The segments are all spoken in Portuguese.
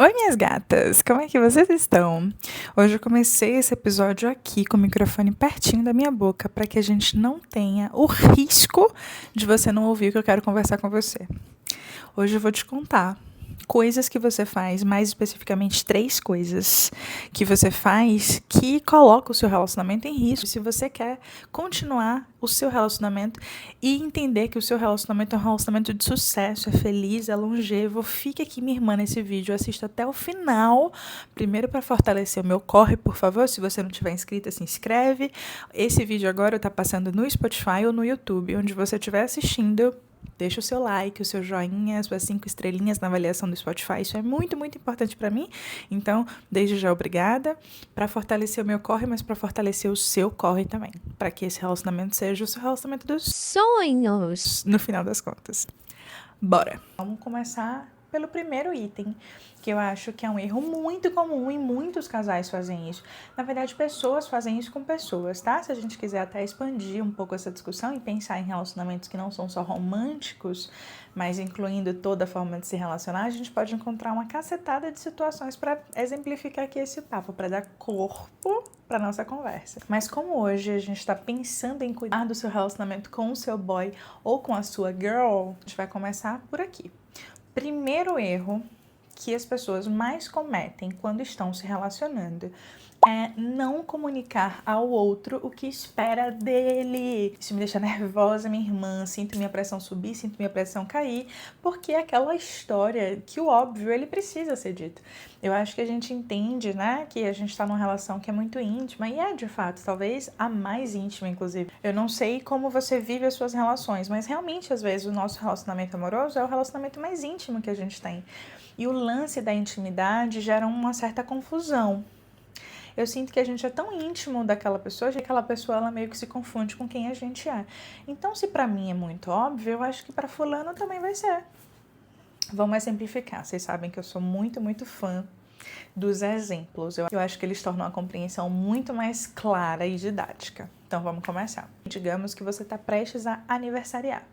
Oi, minhas gatas! Como é que vocês estão? Hoje eu comecei esse episódio aqui com o microfone pertinho da minha boca para que a gente não tenha o risco de você não ouvir o que eu quero conversar com você. Hoje eu vou te contar coisas que você faz, mais especificamente 3 coisas que você faz que colocam o seu relacionamento em risco. Se você quer continuar o seu relacionamento e entender que o seu relacionamento é um relacionamento de sucesso, é feliz, é longevo, fique aqui, minha irmã, nesse vídeo, assista até o final. Primeiro, para fortalecer o meu corre, por favor, se você não tiver inscrita, se inscreve. Esse vídeo agora está passando no Spotify ou no YouTube, onde você estiver assistindo. Deixa o seu like, o seu joinha, as suas 5 estrelinhas na avaliação do Spotify. Isso é muito, muito importante para mim. Então, desde já, obrigada. Para fortalecer o meu corre, mas para fortalecer o seu corre também. Para que esse relacionamento seja o seu relacionamento dos sonhos, no final das contas. Bora! Vamos começar pelo primeiro item, que eu acho que é um erro muito comum e muitos casais fazem isso. Na verdade, pessoas fazem isso com pessoas, tá? Se a gente quiser até expandir um pouco essa discussão e pensar em relacionamentos que não são só românticos, mas incluindo toda a forma de se relacionar, a gente pode encontrar uma cacetada de situações para exemplificar aqui esse papo, para dar corpo para nossa conversa. Mas como hoje a gente está pensando em cuidar do seu relacionamento com o seu boy ou com a sua girl, a gente vai começar por aqui. Primeiro erro que as pessoas mais cometem quando estão se relacionando é não comunicar ao outro o que espera dele. Isso me deixa nervosa, minha irmã. Sinto minha pressão subir, sinto minha pressão cair, porque é aquela história que o óbvio, ele precisa ser dito. Eu acho que a gente entende, né, que a gente tá numa relação que é muito íntima, e é de fato, talvez a mais íntima, inclusive. Eu não sei como você vive as suas relações, mas realmente, às vezes, o nosso relacionamento amoroso é o relacionamento mais íntimo que a gente tem. E o lance da intimidade gera uma certa confusão. Eu sinto que a gente é tão íntimo daquela pessoa, que aquela pessoa ela meio que se confunde com quem a gente é. Então, se pra mim é muito óbvio, eu acho que pra fulano também vai ser. Vamos exemplificar. Vocês sabem que eu sou muito, muito fã dos exemplos. Eu acho que eles tornam a compreensão muito mais clara e didática. Então, vamos começar. Digamos que você está prestes a aniversariar.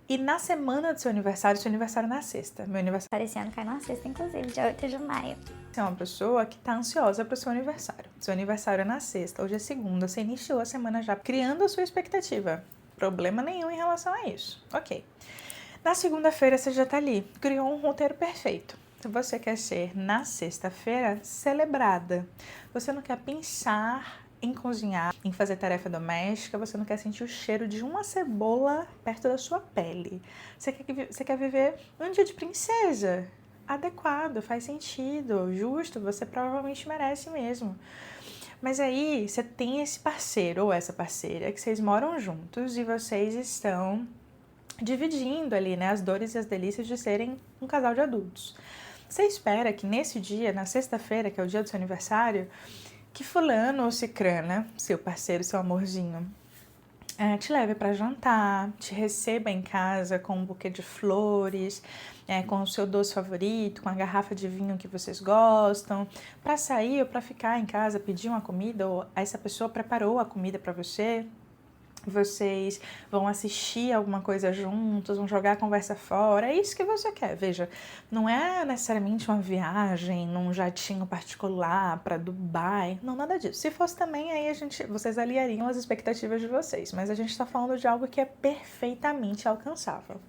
E na semana do seu aniversário na sexta. Meu aniversário esse ano cai na sexta, inclusive, dia 8 de maio. Você é uma pessoa que está ansiosa para o seu aniversário. Seu aniversário é na sexta, hoje é segunda, você iniciou a semana já criando a sua expectativa. Problema nenhum em relação a isso. Ok. Na segunda-feira você já está ali, criou um roteiro perfeito. Você quer ser, na sexta-feira, celebrada. Você não quer pensar em cozinhar, em fazer tarefa doméstica, você não quer sentir o cheiro de uma cebola perto da sua pele. Você quer viver um dia de princesa. Adequado, faz sentido, justo, você provavelmente merece mesmo. Mas aí você tem esse parceiro ou essa parceira que vocês moram juntos e vocês estão dividindo ali, né, as dores e as delícias de serem um casal de adultos. Você espera que nesse dia, na sexta-feira, que é o dia do seu aniversário, que fulano ou cicrana, seu parceiro, seu amorzinho, te leve para jantar, te receba em casa com um buquê de flores, com o seu doce favorito, com a garrafa de vinho que vocês gostam, para sair ou para ficar em casa, pedir uma comida, ou essa pessoa preparou a comida para você. Vocês vão assistir alguma coisa juntos, vão jogar a conversa fora, é isso que você quer. Veja, não é necessariamente uma viagem num jatinho particular para Dubai, não, nada disso. Se fosse também, aí vocês aliariam as expectativas de vocês, mas a gente está falando de algo que é perfeitamente alcançável.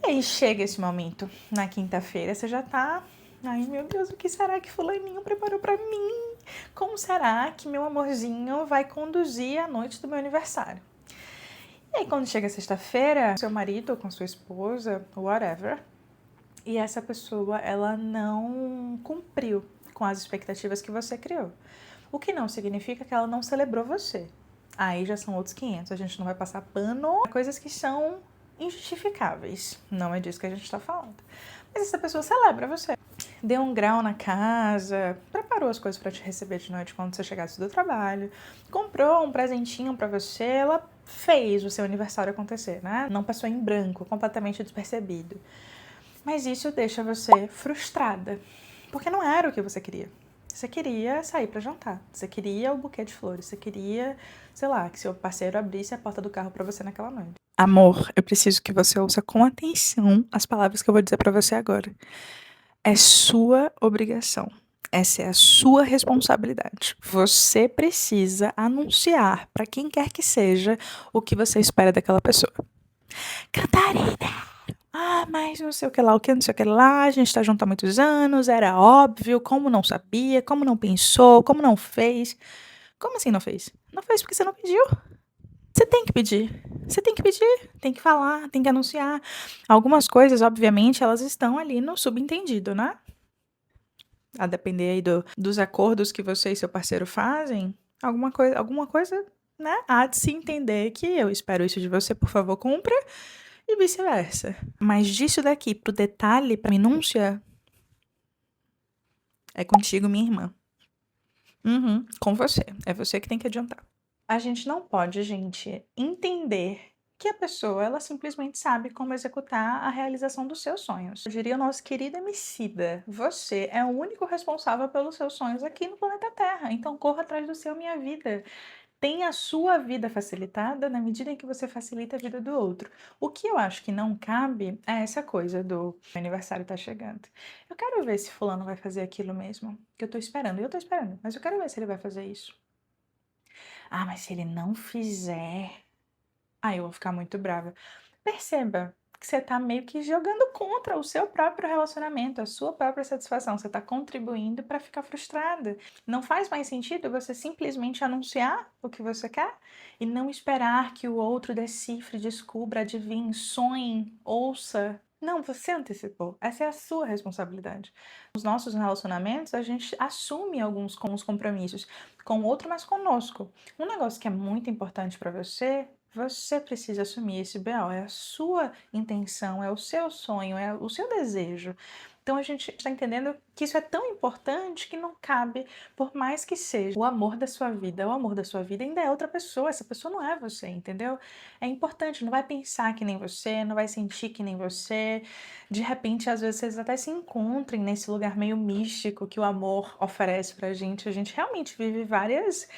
E aí chega esse momento, na quinta-feira, você já tá... Ai, meu Deus, o que será que fulaninho preparou para mim? Como será que meu amorzinho vai conduzir a noite do meu aniversário? E aí, quando chega sexta-feira, seu marido ou com sua esposa, whatever, e essa pessoa, ela não cumpriu com as expectativas que você criou. O que não significa que ela não celebrou você. Aí já são outros 500, a gente não vai passar pano a coisas que são injustificáveis. Não é disso que a gente tá falando. Mas essa pessoa celebra você. Deu um grau na casa, preparou as coisas para te receber de noite quando você chegasse do trabalho, comprou um presentinho para você, ela fez o seu aniversário acontecer, né? Não passou em branco, completamente despercebido. Mas isso deixa você frustrada, porque não era o que você queria. Você queria sair para jantar, você queria o buquê de flores, você queria, sei lá, que seu parceiro abrisse a porta do carro para você naquela noite. Amor, eu preciso que você ouça com atenção as palavras que eu vou dizer para você agora. é sua obrigação. Essa é a sua responsabilidade. Você precisa anunciar para quem quer que seja o que você espera daquela pessoa. Catarina! Mas não sei o que lá, o que, não sei o que lá, a gente tá junto há muitos anos, era óbvio, como não sabia, como não pensou, como não fez. Como assim não fez? Não fez porque você não pediu. Você tem que pedir. Você tem que pedir, tem que falar, tem que anunciar. Algumas coisas, obviamente, elas estão ali no subentendido, né? A depender aí dos acordos que você e seu parceiro fazem, alguma coisa, né? Há de se entender que eu espero isso de você, por favor, cumpra, e vice-versa. Mas disso daqui pro detalhe, pra minúcia, é contigo, minha irmã. Com você. É você que tem que adiantar. A gente não pode, gente, entender que a pessoa, ela simplesmente sabe como executar a realização dos seus sonhos. Eu diria o nosso querido Emicida, você é o único responsável pelos seus sonhos aqui no planeta Terra, então corra atrás do seu, minha vida. Tenha a sua vida facilitada na medida em que você facilita a vida do outro. O que eu acho que não cabe é essa coisa do meu aniversário tá chegando. Eu quero ver se fulano vai fazer aquilo mesmo, que eu tô esperando. Eu tô esperando, mas eu quero ver se ele vai fazer isso. Mas se ele não fizer, eu vou ficar muito brava. Perceba que você tá meio que jogando contra o seu próprio relacionamento, a sua própria satisfação. Você tá contribuindo para ficar frustrada. Não faz mais sentido você simplesmente anunciar o que você quer e não esperar que o outro decifre, descubra, adivinhe, sonhe, ouça. Não, você antecipou. Essa é a sua responsabilidade. Nos nossos relacionamentos, a gente assume alguns compromissos com o outro, mas conosco. Um negócio que é muito importante para você precisa assumir esse BO, é a sua intenção, é o seu sonho, é o seu desejo. Então a gente está entendendo que isso é tão importante que não cabe, por mais que seja o amor da sua vida, o amor da sua vida ainda é outra pessoa, essa pessoa não é você, entendeu? É importante, não vai pensar que nem você, não vai sentir que nem você. De repente, às vezes, vocês até se encontrem nesse lugar meio místico que o amor oferece pra gente. A gente realmente vive várias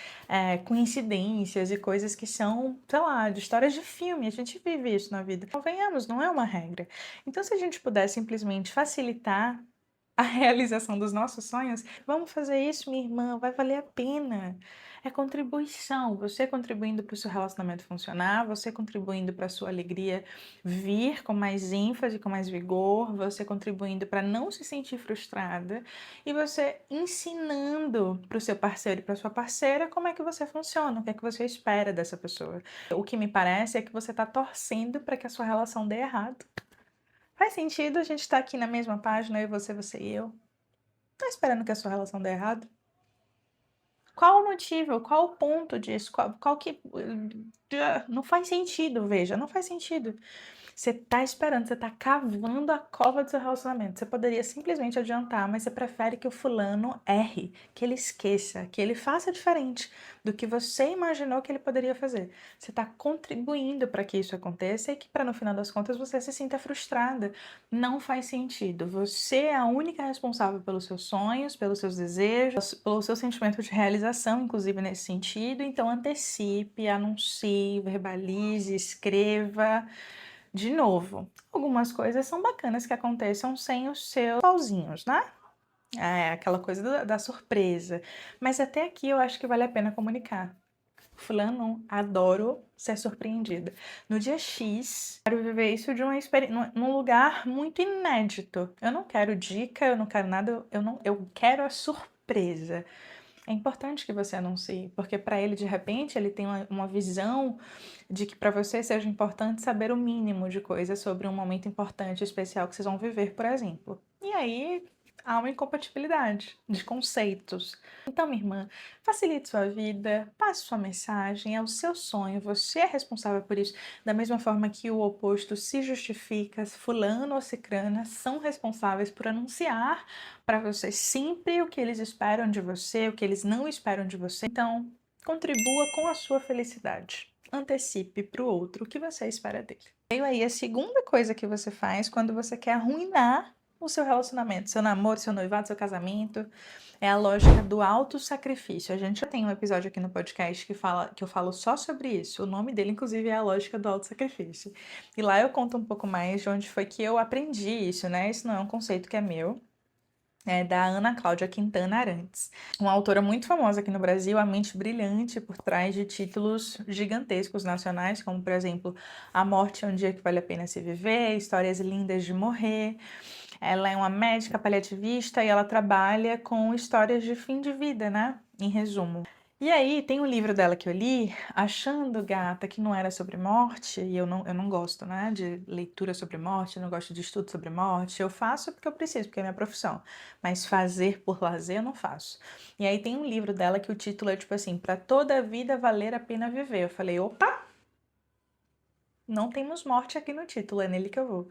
coincidências e coisas que são, sei lá, de histórias de filme. A gente vive isso na vida. Convenhamos, não é uma regra. Então, se a gente puder simplesmente facilitar a realização dos nossos sonhos, vamos fazer isso, minha irmã, vai valer a pena. É contribuição, você contribuindo para o seu relacionamento funcionar, você contribuindo para a sua alegria vir com mais ênfase, com mais vigor, você contribuindo para não se sentir frustrada e você ensinando para o seu parceiro e para sua parceira como é que você funciona, o que é que você espera dessa pessoa. O que me parece é que você está torcendo para que a sua relação dê errado. Faz sentido a gente estar aqui na mesma página, eu, você e eu? Tá esperando que a sua relação dê errado? Qual o motivo? Qual o ponto disso? Qual que. Não faz sentido, veja, não faz sentido. Você tá esperando, você tá cavando a cova do seu relacionamento. Você poderia simplesmente adiantar, mas você prefere que o fulano erre, que ele esqueça, que ele faça diferente do que você imaginou que ele poderia fazer. Você tá contribuindo para que isso aconteça e que para no final das contas você se sinta frustrada. Não faz sentido. Você é a única responsável pelos seus sonhos, pelos seus desejos, pelo seu sentimento de realização, inclusive nesse sentido. Então antecipe, anuncie, verbalize, escreva. De novo, algumas coisas são bacanas que aconteçam sem os seus pauzinhos, né? É aquela coisa da surpresa. Mas até aqui eu acho que vale a pena comunicar. Fulano, adoro ser surpreendida. No dia X, quero viver isso de uma experiência, num lugar muito inédito. Eu não quero dica, eu não quero nada, eu quero a surpresa. É importante que você anuncie, porque para ele, de repente, ele tem uma visão de que para você seja importante saber o mínimo de coisas sobre um momento importante, especial que vocês vão viver, por exemplo. E aí há uma incompatibilidade de conceitos. Então, minha irmã, facilite sua vida, passe sua mensagem, é o seu sonho, você é responsável por isso. Da mesma forma que o oposto se justifica, fulano ou cicrana são responsáveis por anunciar para você sempre o que eles esperam de você, o que eles não esperam de você. Então, contribua com a sua felicidade. Antecipe para o outro o que você espera dele. Veio aí a segunda coisa que você faz quando você quer arruinar o seu relacionamento, seu namoro, seu noivado, seu casamento. É a lógica do autossacrifício. A gente já tem um episódio aqui no podcast que eu falo só sobre isso. O nome dele, inclusive, é a lógica do autossacrifício. E lá eu conto um pouco mais de onde foi que eu aprendi isso, né? Isso não é um conceito que é meu. É da Ana Cláudia Quintana Arantes, uma autora muito famosa aqui no Brasil, a mente brilhante por trás de títulos gigantescos nacionais, como, por exemplo, A Morte é um Dia que Vale a Pena Se Viver, Histórias Lindas de Morrer. Ela é uma médica paliativista e ela trabalha com histórias de fim de vida, né? Em resumo. E aí, tem um livro dela que eu li, achando, gata, que não era sobre morte, e eu não gosto, né, de leitura sobre morte, eu não gosto de estudo sobre morte, eu faço porque eu preciso, porque é minha profissão, mas fazer por lazer eu não faço. E aí tem um livro dela que o título é tipo assim, Pra Toda a Vida Valer a Pena Viver. Eu falei, opa, não temos morte aqui no título, é nele que eu vou.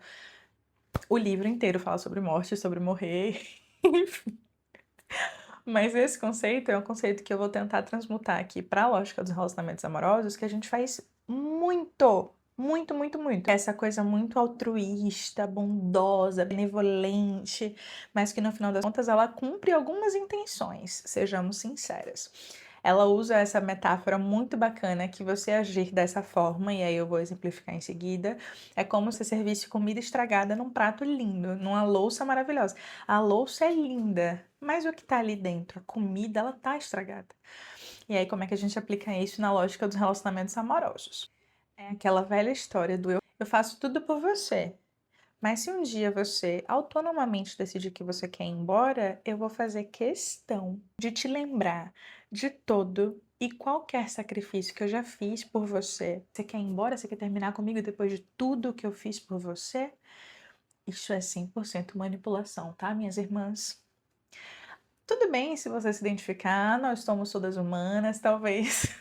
O livro inteiro fala sobre morte, sobre morrer, enfim. Mas esse conceito é um conceito que eu vou tentar transmutar aqui para a lógica dos relacionamentos amorosos, que a gente faz muito, muito, muito, muito. Essa coisa muito altruísta, bondosa, benevolente, mas que no final das contas ela cumpre algumas intenções, sejamos sinceras. Ela usa essa metáfora muito bacana que você agir dessa forma, e aí eu vou exemplificar em seguida, é como se servisse comida estragada num prato lindo, numa louça maravilhosa. A louça é linda, mas o que tá ali dentro, a comida, ela tá estragada. E aí, como é que a gente aplica isso na lógica dos relacionamentos amorosos? É aquela velha história do eu faço tudo por você. Mas se um dia você autonomamente decidir que você quer ir embora, eu vou fazer questão de te lembrar de todo e qualquer sacrifício que eu já fiz por você. Você quer ir embora? Você quer terminar comigo depois de tudo que eu fiz por você? Isso é 100% manipulação, tá, minhas irmãs? Tudo bem se você se identificar, nós somos todas humanas, talvez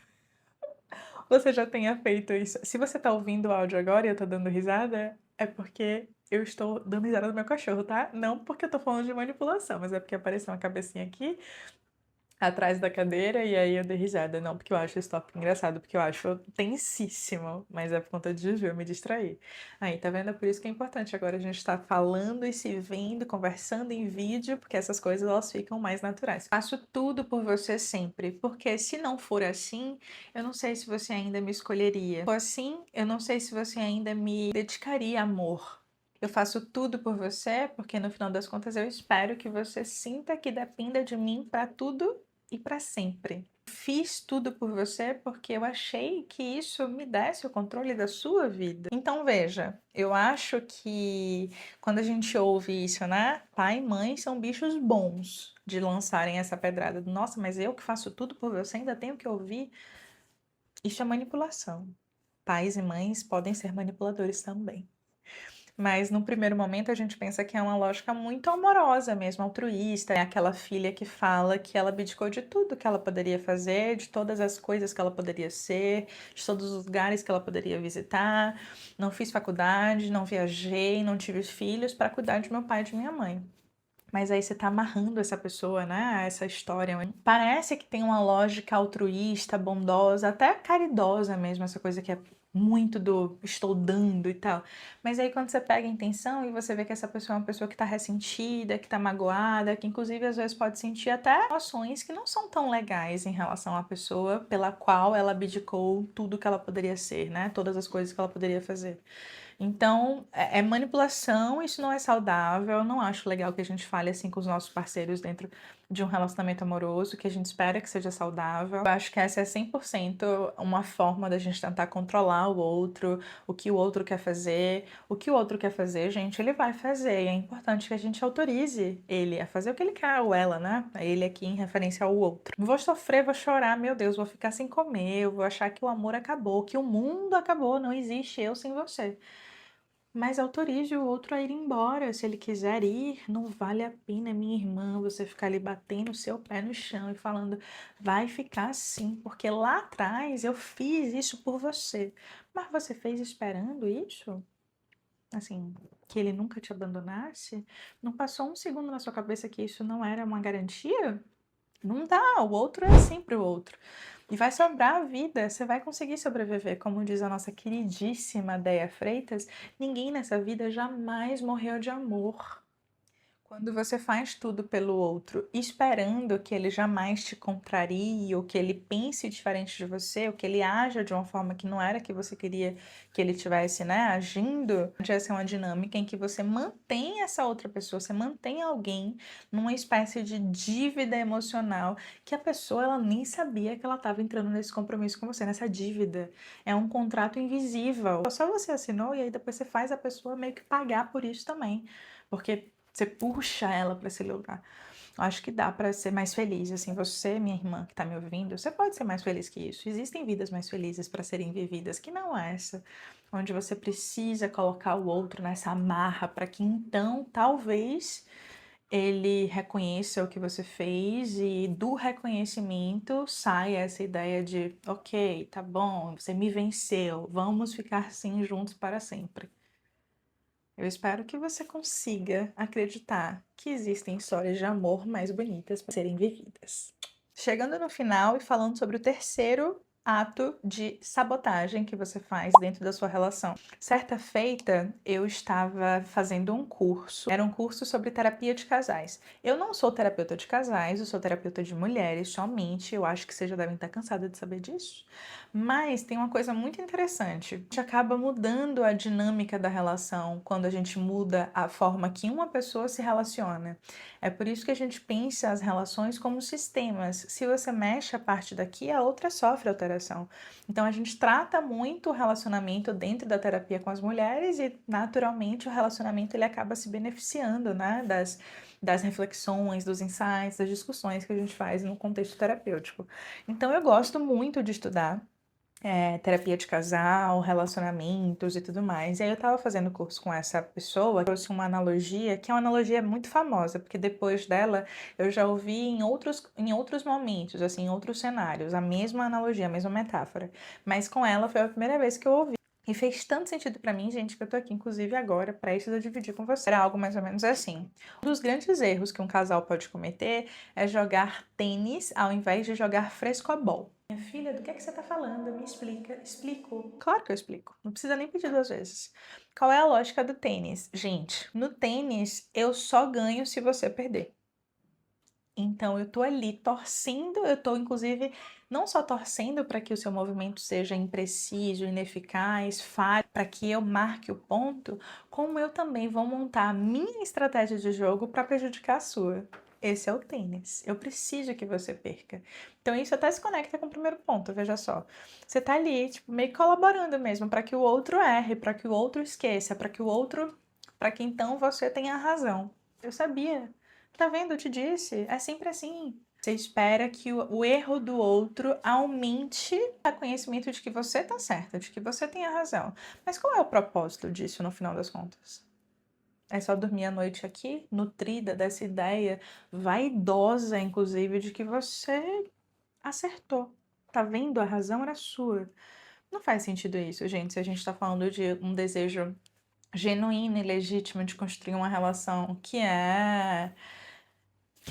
você já tenha feito isso. Se você tá ouvindo o áudio agora e eu tô dando risada, é porque eu estou dando risada do meu cachorro, tá? Não porque eu tô falando de manipulação, mas é porque apareceu uma cabecinha aqui atrás da cadeira e aí eu dei risada. Não porque eu acho esse tópico engraçado, porque eu acho tensíssimo, mas é por conta de Juju, eu me distraí. Aí, tá vendo? É por isso que é importante agora a gente estar falando e se vendo, conversando em vídeo, porque essas coisas elas ficam mais naturais. Faço tudo por você sempre, porque se não for assim, eu não sei se você ainda me escolheria. Se for assim, eu não sei se você ainda me dedicaria amor. Eu faço tudo por você, porque no final das contas eu espero que você sinta que dependa de mim para tudo e para sempre. Fiz tudo por você porque eu achei que isso me desse o controle da sua vida. Então veja, eu acho que quando a gente ouve isso, né? Pai e mãe são bichos bons de lançarem essa pedrada. Nossa, mas eu que faço tudo por você ainda tenho que ouvir. Isso é manipulação. Pais e mães podem ser manipuladores também. Mas no primeiro momento a gente pensa que é uma lógica muito amorosa mesmo, altruísta. É aquela filha que fala que ela abdicou de tudo que ela poderia fazer, de todas as coisas que ela poderia ser, de todos os lugares que ela poderia visitar. Não fiz faculdade, não viajei, não tive filhos para cuidar de meu pai e de minha mãe. Mas aí você tá amarrando essa pessoa, né, a essa história. Parece que tem uma lógica altruísta, bondosa, até caridosa mesmo, essa coisa que é muito do estou dando e tal. Mas aí quando você pega a intenção e você vê que essa pessoa é uma pessoa que tá ressentida, que tá magoada, que inclusive às vezes pode sentir até emoções que não são tão legais em relação à pessoa pela qual ela abdicou tudo que ela poderia ser, né? Todas as coisas que ela poderia fazer. Então, é manipulação, isso não é saudável. Eu não acho legal que a gente fale assim com os nossos parceiros dentro de um relacionamento amoroso, que a gente espera que seja saudável. Eu acho que essa é 100% uma forma da gente tentar controlar o outro, o que o outro quer fazer. O que o outro quer fazer, gente, ele vai fazer. E é importante que a gente autorize ele a fazer o que ele quer, ou ela, né? Ele aqui em referência ao outro. Vou sofrer, vou chorar, meu Deus, vou ficar sem comer, eu vou achar que o amor acabou, que o mundo acabou, não existe eu sem você. Mas autorize o outro a ir embora. Se ele quiser ir, não vale a pena, minha irmã, você ficar ali batendo o seu pé no chão e falando, vai ficar assim, porque lá atrás eu fiz isso por você. Mas você fez esperando isso? Assim, que ele nunca te abandonasse? Não passou um segundo na sua cabeça que isso não era uma garantia? Não dá, o outro é sempre o outro. E vai sobrar a vida, você vai conseguir sobreviver. Como diz a nossa queridíssima Déia Freitas, ninguém nessa vida jamais morreu de amor. Quando você faz tudo pelo outro, esperando que ele jamais te contrarie, ou que ele pense diferente de você, ou que ele haja de uma forma que não era que você queria que ele tivesse, né, agindo, essa é uma dinâmica em que você mantém essa outra pessoa, você mantém alguém numa espécie de dívida emocional que a pessoa ela nem sabia que ela estava entrando nesse compromisso com você, nessa dívida. É um contrato invisível. Só você assinou e aí depois você faz a pessoa meio que pagar por isso também. Porque você puxa ela para esse lugar. Eu acho que dá para ser mais feliz. Assim, você, minha irmã, que está me ouvindo, você pode ser mais feliz que isso. Existem vidas mais felizes para serem vividas, que não é essa, onde você precisa colocar o outro nessa amarra para que então, talvez, ele reconheça o que você fez e do reconhecimento sai essa ideia de, ok, tá bom, você me venceu, vamos ficar assim juntos para sempre. Eu espero que você consiga acreditar que existem histórias de amor mais bonitas para serem vividas. Chegando no final e falando sobre o terceiro ato de sabotagem que você faz dentro da sua relação. Certa feita, eu estava fazendo um curso. Era um curso sobre terapia de casais. Eu não sou terapeuta de casais, eu sou terapeuta de mulheres somente. Eu acho que vocês já devem estar cansados de saber disso. Mas tem uma coisa muito interessante. A gente acaba mudando a dinâmica da relação quando a gente muda a forma que uma pessoa se relaciona. É por isso que a gente pensa as relações como sistemas. Se você mexe a parte daqui, a outra sofre alteração. Então a gente trata muito o relacionamento dentro da terapia com as mulheres e naturalmente o relacionamento ele acaba se beneficiando, né, das reflexões, dos insights, das discussões que a gente faz no contexto terapêutico. Então eu gosto muito de estudar terapia de casal, relacionamentos e tudo mais. E aí eu tava fazendo curso com essa pessoa, trouxe uma analogia, que é uma analogia muito famosa, porque depois dela eu já ouvi em outros momentos, assim, em outros cenários, a mesma analogia, a mesma metáfora. Mas com ela foi a primeira vez que eu ouvi. E fez tanto sentido pra mim, gente, que eu tô aqui, inclusive, agora, prestes a dividir com você. Era algo mais ou menos assim. Um dos grandes erros que um casal pode cometer é jogar tênis ao invés de jogar frescobol. Minha filha, do que é que você tá falando? Me explica. Explico. Claro que eu explico. Não precisa nem pedir duas vezes. Qual é a lógica do tênis? Gente, no tênis eu só ganho se você perder. Então eu tô ali torcendo, eu tô inclusive não só torcendo para que o seu movimento seja impreciso, ineficaz, falho, para que eu marque o ponto, como eu também vou montar a minha estratégia de jogo para prejudicar a sua. Esse é o tênis. Eu preciso que você perca. Então isso até se conecta com o primeiro ponto, veja só. Você tá ali, tipo, meio que colaborando mesmo para que o outro erre, para que o outro esqueça, para que então você tenha razão. Eu sabia. Tá vendo? Eu te disse. É sempre assim. Você espera que o erro do outro aumente o conhecimento de que você tá certa, de que você tem a razão. Mas qual é o propósito disso no final das contas? É só dormir a noite aqui, nutrida dessa ideia vaidosa, inclusive, de que você acertou. Tá vendo? A razão era sua. Não faz sentido isso, gente, se a gente tá falando de um desejo genuíno e legítimo de construir uma relação que é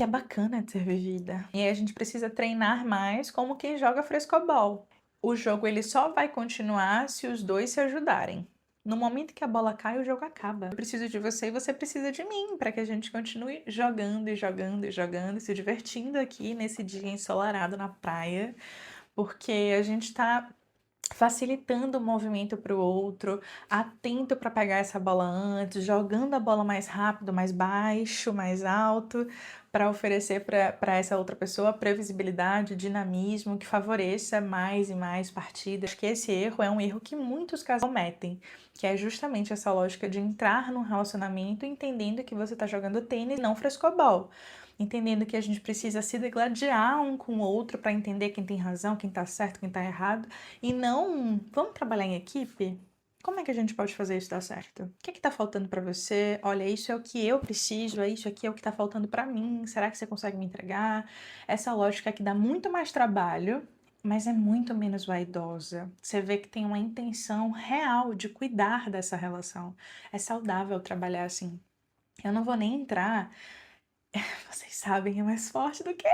bacana de ser vivida. E aí a gente precisa treinar mais como quem joga frescobol. O jogo ele só vai continuar se os dois se ajudarem. No momento que a bola cai, o jogo acaba. Eu preciso de você e você precisa de mim para que a gente continue jogando e jogando e jogando, e se divertindo aqui nesse dia ensolarado na praia, porque a gente tá facilitando o movimento para o outro, atento para pegar essa bola antes, jogando a bola mais rápido, mais baixo, mais alto, para oferecer para essa outra pessoa previsibilidade, dinamismo, que favoreça mais e mais partidas. Acho que esse erro é um erro que muitos casais cometem, que é justamente essa lógica de entrar num relacionamento entendendo que você está jogando tênis e não frescobol. Entendendo que a gente precisa se degladiar um com o outro para entender quem tem razão, quem tá certo, quem tá errado, e não, vamos trabalhar em equipe? Como é que a gente pode fazer isso dar certo? O que tá faltando para você? Olha, isso é o que eu preciso, é isso aqui é o que tá faltando para mim. Será que você consegue me entregar? Essa lógica que dá muito mais trabalho, mas é muito menos vaidosa. Você vê que tem uma intenção real de cuidar dessa relação. É saudável trabalhar assim. Eu não vou nem entrar, vocês sabem, é mais forte do que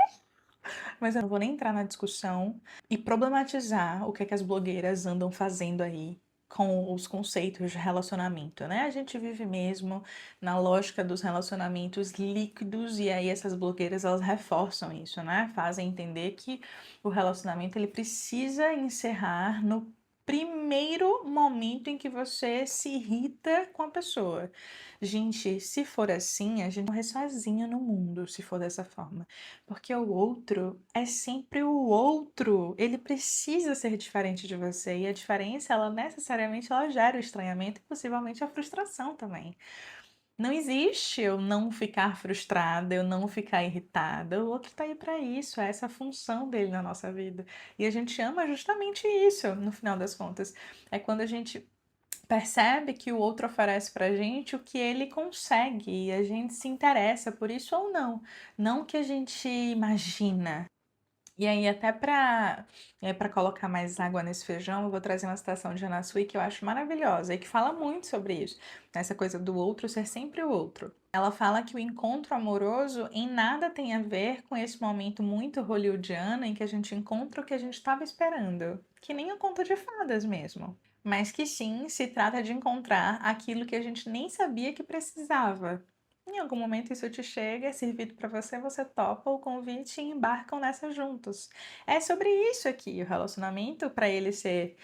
mas eu não vou nem entrar na discussão e problematizar o que é que as blogueiras andam fazendo aí com os conceitos de relacionamento, né? A gente vive mesmo na lógica dos relacionamentos líquidos e aí essas blogueiras elas reforçam isso, né? Fazem entender que o relacionamento ele precisa encerrar no primeiro momento em que você se irrita com a pessoa. Gente, se for assim, a gente morre sozinho no mundo, se for dessa forma. Porque o outro é sempre o outro. Ele precisa ser diferente de você. E a diferença, ela necessariamente ela gera o estranhamento e possivelmente a frustração também. Não existe eu não ficar frustrada, eu não ficar irritada. O outro tá aí para isso, é essa a função dele na nossa vida. E a gente ama justamente isso, no final das contas. É quando a gente percebe que o outro oferece pra gente o que ele consegue e a gente se interessa por isso ou não. Não que a gente imagina. E aí, até para colocar mais água nesse feijão, eu vou trazer uma citação de Anna Sui que eu acho maravilhosa e que fala muito sobre isso, essa coisa do outro ser sempre o outro. Ela fala que o encontro amoroso em nada tem a ver com esse momento muito hollywoodiano em que a gente encontra o que a gente estava esperando, que nem o conto de fadas mesmo. Mas que sim, se trata de encontrar aquilo que a gente nem sabia que precisava. Em algum momento isso te chega, é servido para você, você topa o convite e embarcam nessa juntos. É sobre isso aqui, o relacionamento, para ele ser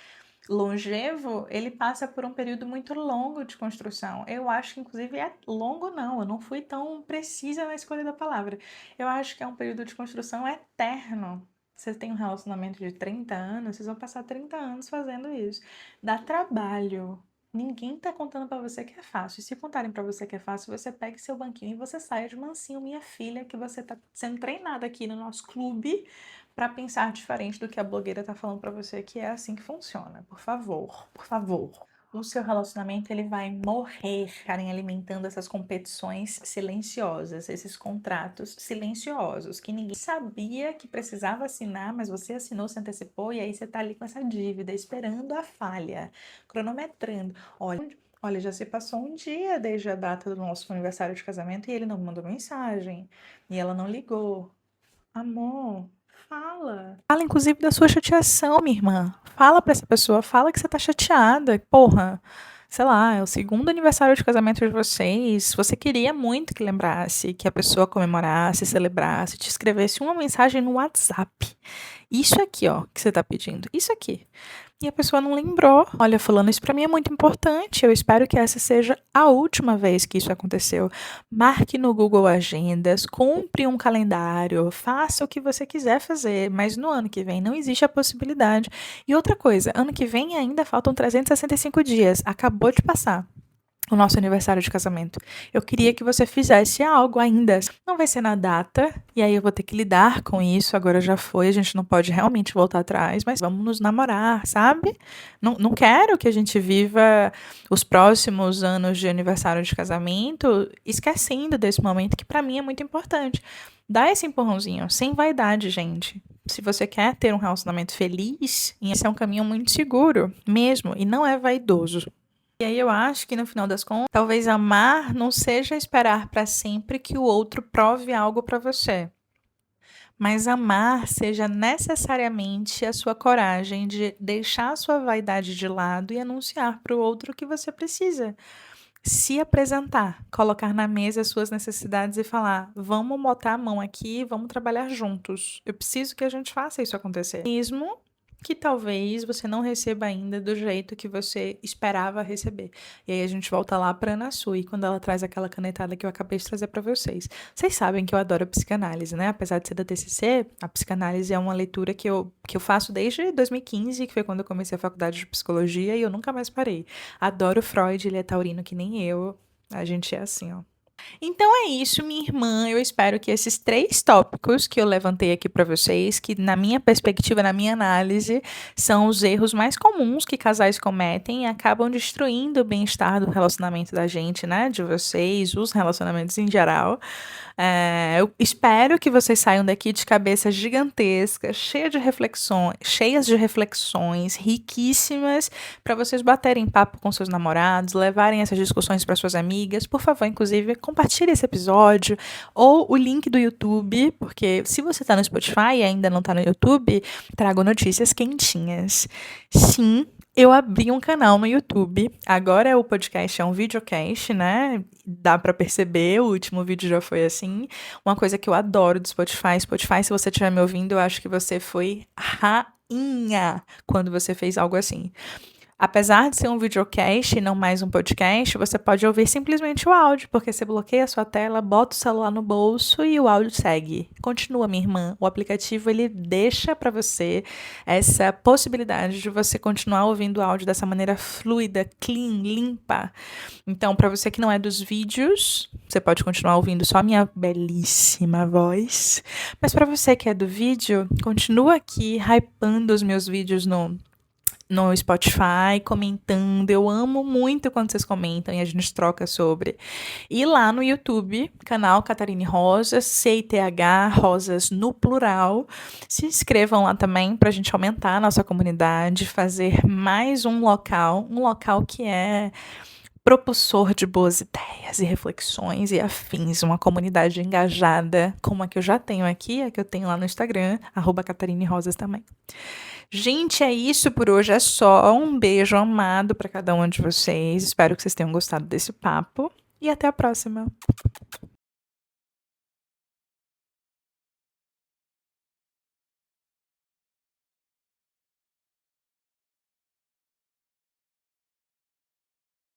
longevo, ele passa por um período muito longo de construção. Eu acho que, inclusive, é longo não, eu não fui tão precisa na escolha da palavra. Eu acho que é um período de construção eterno. Você tem um relacionamento de 30 anos, vocês vão passar 30 anos fazendo isso. Dá trabalho. Ninguém tá contando pra você que é fácil. E se contarem pra você que é fácil, você pegue seu banquinho e você saia de mansinho, minha filha, que você tá sendo treinada aqui no nosso clube pra pensar diferente do que a blogueira tá falando pra você, que é assim que funciona. Por favor, por favor. O seu relacionamento ele vai morrer, Karen, alimentando essas competições silenciosas, esses contratos silenciosos que ninguém sabia que precisava assinar, mas você assinou, se antecipou e aí você tá ali com essa dívida, esperando a falha, cronometrando. Olha, já se passou um dia desde a data do nosso aniversário de casamento e ele não me mandou mensagem e ela não ligou. Amor, fala. Fala, inclusive, da sua chateação, minha irmã. Fala pra essa pessoa, fala que você tá chateada. Porra, sei lá, é o segundo aniversário de casamento de vocês. Você queria muito que lembrasse, que a pessoa comemorasse, celebrasse, te escrevesse uma mensagem no WhatsApp. Isso aqui, ó, que você tá pedindo. Isso aqui. E a pessoa não lembrou. Olha, fulano, isso pra mim é muito importante. Eu espero que essa seja a última vez que isso aconteceu. Marque no Google Agendas, compre um calendário, faça o que você quiser fazer, mas no ano que vem não existe a possibilidade. E outra coisa, ano que vem ainda faltam 365 dias. Acabou de passar o nosso aniversário de casamento. Eu queria que você fizesse algo ainda. Não vai ser na data, e aí eu vou ter que lidar com isso. Agora já foi, a gente não pode realmente voltar atrás, mas vamos nos namorar, sabe? Não quero que a gente viva os próximos anos de aniversário de casamento esquecendo desse momento que pra mim é muito importante. Dá esse empurrãozinho, sem vaidade, gente. Se você quer ter um relacionamento feliz, esse é um caminho muito seguro, mesmo, e não é vaidoso. E aí eu acho que no final das contas, talvez amar não seja esperar para sempre que o outro prove algo para você. Mas amar seja necessariamente a sua coragem de deixar a sua vaidade de lado e anunciar para o outro o que você precisa. Se apresentar, colocar na mesa as suas necessidades e falar: vamos botar a mão aqui, vamos trabalhar juntos. Eu preciso que a gente faça isso acontecer. Mesmo que talvez você não receba ainda do jeito que você esperava receber. E aí a gente volta lá para Ana Sui, quando ela traz aquela canetada que eu acabei de trazer para vocês. Vocês sabem que eu adoro psicanálise, né? Apesar de ser da TCC, a psicanálise é uma leitura que eu faço desde 2015, que foi quando eu comecei a faculdade de psicologia, e eu nunca mais parei. Adoro Freud, ele é taurino que nem eu. A gente é assim, ó. Então é isso, minha irmã. Eu espero que esses 3 tópicos que eu levantei aqui para vocês, que na minha perspectiva, na minha análise, são os erros mais comuns que casais cometem e acabam destruindo o bem-estar do relacionamento da gente, né? De vocês, os relacionamentos em geral. Eu espero que vocês saiam daqui de cabeça gigantesca, cheias de reflexões riquíssimas, para vocês baterem papo com seus namorados, levarem essas discussões para suas amigas. Por favor, inclusive, compartilhe esse episódio ou o link do YouTube, porque se você está no Spotify e ainda não está no YouTube, trago notícias quentinhas. Sim, Eu abri um canal no YouTube. Agora o podcast é um videocast, né? Dá pra perceber, o último vídeo já foi assim. Uma coisa que eu adoro do Spotify. Spotify, se você estiver me ouvindo, eu acho que você foi rainha quando você fez algo assim. Apesar de ser um videocast e não mais um podcast, você pode ouvir simplesmente o áudio, porque você bloqueia a sua tela, bota o celular no bolso e o áudio segue. Continua, minha irmã. O aplicativo, ele deixa para você essa possibilidade de você continuar ouvindo o áudio dessa maneira fluida, clean, limpa. Então, para você que não é dos vídeos, você pode continuar ouvindo só a minha belíssima voz. Mas para você que é do vídeo, continua aqui hypando os meus vídeos no Spotify, comentando. Eu amo muito quando vocês comentam e a gente troca sobre. E lá no YouTube, canal Catarine Rosas, CITH, Rosas no plural. Se inscrevam lá também para a gente aumentar a nossa comunidade, fazer mais um local que é propulsor de boas ideias e reflexões e afins, uma comunidade engajada como a que eu já tenho aqui, a que eu tenho lá no Instagram, @CatarineRosas também. Gente, é isso por hoje, é só. Um beijo amado para cada um de vocês. Espero que vocês tenham gostado desse papo e até a próxima.